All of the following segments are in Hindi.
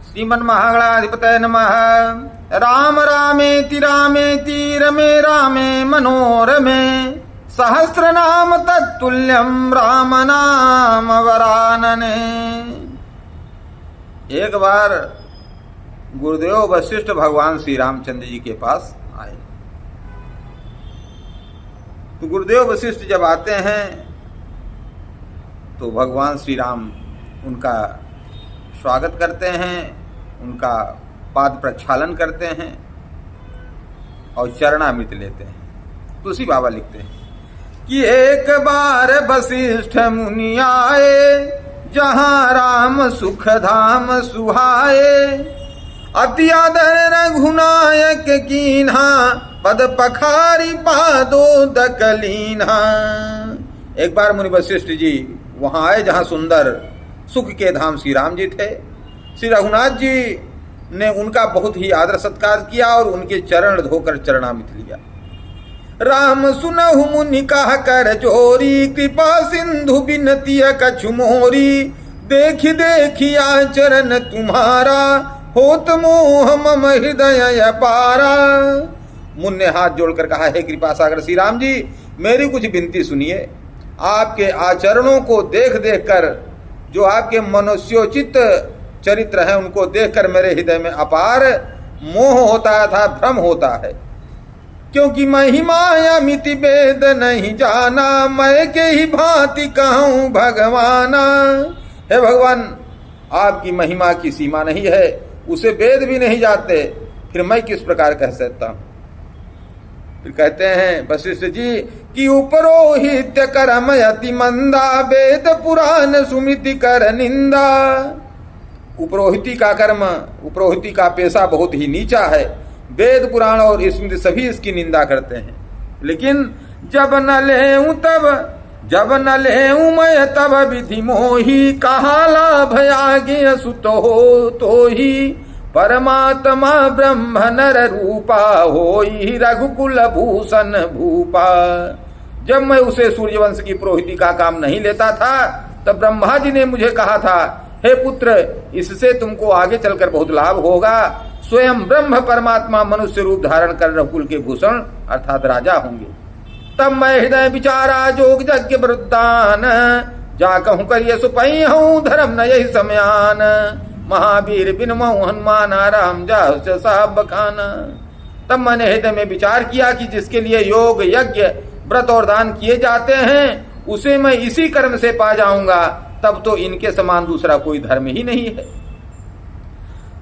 श्रीमन्महागणाधिपतये नमः। राम रामेति रामेति रमे रामे मनोरमे सहस्रनाम तत्तुल्यम राम नाम वरानने। एक बार गुरुदेव वशिष्ठ भगवान श्री रामचंद्र जी के पास आए। तो गुरुदेव वशिष्ठ जब आते हैं तो भगवान श्री राम उनका स्वागत करते हैं, उनका पाद प्रक्षालन करते हैं और चरणामृत लेते हैं। तुलसी बाबा लिखते हैं कि एक बार वशिष्ठ मुनि आए, जहाँ राम सुख धाम सुहाए, अति आदर रघुनायक कीन्हा, पद पखारी पादोदक लीन्हा। एक बार मुनि वशिष्ठ जी वहां आए जहां सुंदर सुख के धाम श्री राम जी थे। श्री रघुनाथ जी ने उनका बहुत ही आदर सत्कार किया और उनके चरण धोकर चरणामृत लिया। राम सुनहु मुनि कह कर जोरी, कृपा सिंधु बिनती कछु मोरी, देखी देखी आचरण तुम्हारा, होत मोह मम हृदय अपारा। मुनि ने हाथ जोड़कर कहा, हे कृपा सागर श्री राम जी, मेरी कुछ विनती सुनिए। आपके आचरणों को देख देख कर, जो आपके मनुष्योचित चरित्र है उनको देखकर मेरे हृदय में अपार मोह होता था, भ्रम होता है। क्योंकि महिमा अमिति वेद नहीं जाना, मैं के ही भांति कहूँ भगवाना। हे भगवान, आपकी महिमा की सीमा नहीं है, उसे वेद भी नहीं जाते, फिर मैं किस प्रकार कह सकता हूँ। फिर कहते हैं वशिष्ठ जी कि उपरोहित्य कर्म अति मंदा, वेद पुराण सुमिति कर निंदा। उपरोहिती का कर्म, उपरोहिती का पेशा बहुत ही नीचा है। वेद पुराण और स्मृति सभी इसकी निंदा करते हैं। लेकिन जब न लेऊं मैं तब विधि मोही, कहा लाभ आगे सुत हो तो ही, परमात्मा ब्रह्म नर रूपा होई, रघुकुल भूषण भूपा। जब मैं उसे सूर्यवंश की पुरोहिती का काम नहीं लेता था तब ब्रह्मा जी ने मुझे कहा था, हे पुत्र, इससे तुमको आगे चलकर बहुत लाभ होगा। स्वयं ब्रह्म परमात्मा मनुष्य रूप धारण कर रघुकुल के भूषण अर्थात राजा होंगे। तब मैं हृदय विचारा जोग यज्ञ वृद्धान, जा कहूं करिए सुपई हूं धर्म न यही समयान, महावीर बिन मऊ हनुमान राम जा साहब बखाना। तब मैंने हृदय में विचार किया कि जिसके लिए योग यज्ञ व्रत और दान किए जाते हैं उसे मैं इसी कर्म से पा जाऊंगा, तब तो इनके समान दूसरा कोई धर्म ही नहीं है।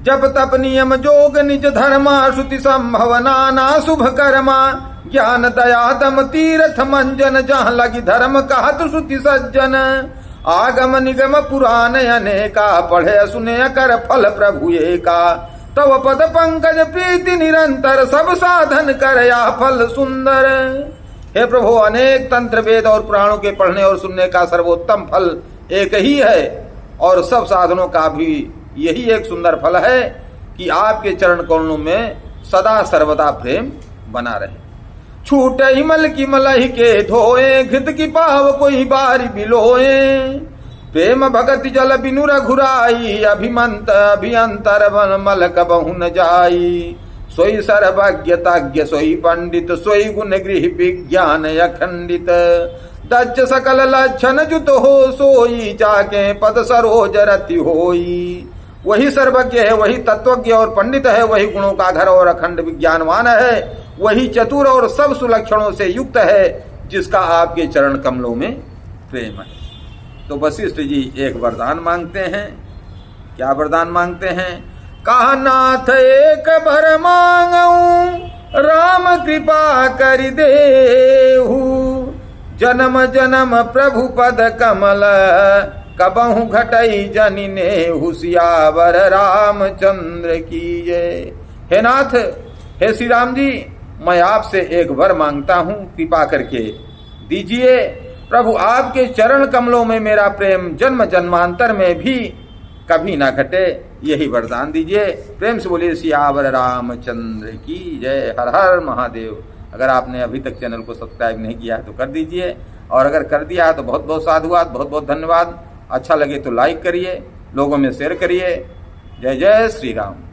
जब तप नियम जोग निज धर्मा, श्रुति संभवना ना शुभ कर्मा, ज्ञान दया दम तीर्थ मंजन, जहाँ लगी धर्म कहत श्रुति सज्जन, आगम निगम पुराण अनेका, पढ़े सुने कर फल प्रभु एका, तव पद पंकज प्रीति निरंतर, सब साधन कर या फल सुंदर। हे प्रभु, अनेक तंत्र वेद और पुराणों के पढ़ने और सुनने का सर्वोत्तम फल एक ही है, और सब साधनों का भी यही एक सुंदर फल है कि आपके चरण कमलों में सदा सर्वदा प्रेम बना रहे। छूट हिमल की मलहि के धोए, घृत की पाव कोई बारी बिलोए, प्रेम भगति जल बिनु रघुराई, अभिमंत अभियंतर वन मल कबहु न जाई, सोई सर्वज्ञताज्ञ सोई पंडित, सोई गुण गृह विज्ञान अखंडित, दज्ज सकल लक्षण जुत हो, सोई जाके पद सरोज रति होई। वही सर्वज्ञ है, वही तत्वज्ञ और पंडित है, वही गुणों का घर और अखंड विज्ञानवान है, वही चतुर और सब सुलक्षणों से युक्त है, जिसका आपके चरण कमलों में प्रेम है। तो वशिष्ठ जी एक वरदान मांगते हैं। क्या वरदान मांगते हैं? कहा, नाथ एक बर मांगऊं, राम कृपा कर देहु, जन्म जन्म प्रभु पद कमल, कबहु घटई जनि नेहु, सियावर रामचंद्र की जय। हे नाथ, हे श्री राम जी, मैं आपसे एक वर मांगता हूं, कृपा करके दीजिए। प्रभु, आपके चरण कमलों में मेरा प्रेम जन्म जन्मांतर में भी कभी ना घटे, यही वरदान दीजिए। प्रेम से बोलिए सियावर रामचंद्र की जय। हर हर महादेव। अगर आपने अभी तक चैनल को सब्सक्राइब नहीं किया है तो कर दीजिए, और अगर कर दिया है तो बहुत बहुत साधुवाद, बहुत बहुत धन्यवाद। अच्छा लगे तो लाइक करिए, लोगों में शेयर करिए। जय जय श्री राम।